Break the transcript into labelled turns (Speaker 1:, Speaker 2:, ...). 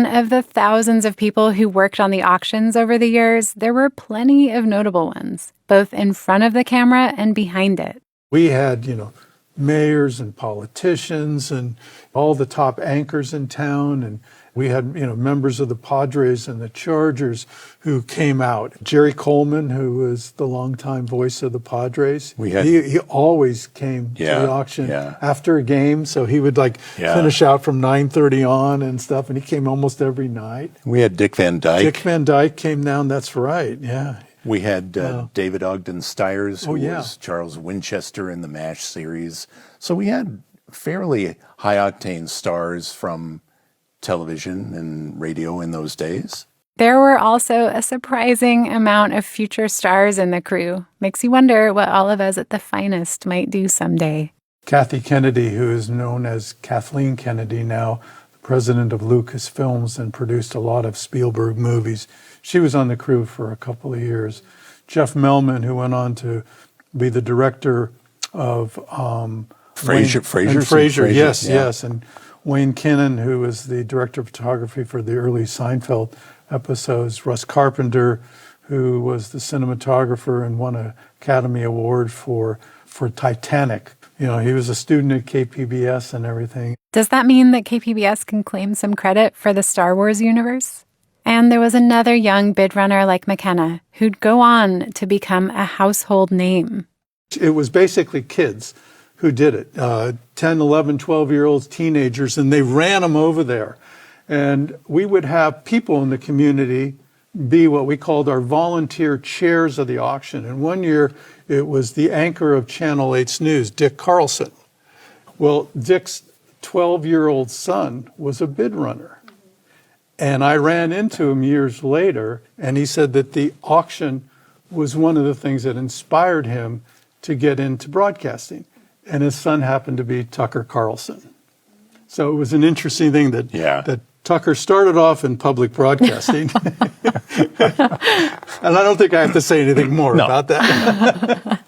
Speaker 1: And of the thousands of people who worked on the auctions over the years, there were plenty of notable ones, both in front of the camera and behind it.
Speaker 2: We had, mayors and politicians and all the top anchors in town. And we had, members of the Padres and the Chargers who came out. Jerry Coleman, who was the longtime voice of the Padres, he always came to the auction after a game. So he would finish out from 9:30 on and stuff. And he came almost every night.
Speaker 3: We had Dick Van Dyke.
Speaker 2: Dick Van Dyke came down. That's right. Yeah.
Speaker 3: We had David Ogden Stiers, who was Charles Winchester in the MASH series. So we had fairly high-octane stars from television and radio in those days.
Speaker 1: There were also a surprising amount of future stars in the crew. Makes you wonder what all of us at the finest might do someday.
Speaker 2: Kathy Kennedy, who is known as Kathleen Kennedy now, president of Lucasfilms and produced a lot of Spielberg movies. She was on the crew for a couple of years. Jeff Melman, who went on to be the director of Frasier. Yes. And Wayne Kinnan, who was the director of photography for the early Seinfeld episodes. Russ Carpenter, who was the cinematographer and won an Academy Award for Titanic. He was a student at KPBS and everything.
Speaker 1: Does that mean that KPBS can claim some credit for the Star Wars universe? And there was another young bid runner like McKenna who'd go on to become a household name.
Speaker 2: It was basically kids who did it, 10, 11, 12-year-olds, teenagers, and they ran them over there. And we would have people in the community be what we called our volunteer chairs of the auction. And one year, it was the anchor of Channel 8's news, Dick Carlson. Well, Dick's 12-year-old son was a bid runner. And I ran into him years later, and he said that the auction was one of the things that inspired him to get into broadcasting. And his son happened to be Tucker Carlson. So it was an interesting thing that Tucker started off in public broadcasting. And I don't think I have to say anything more about that.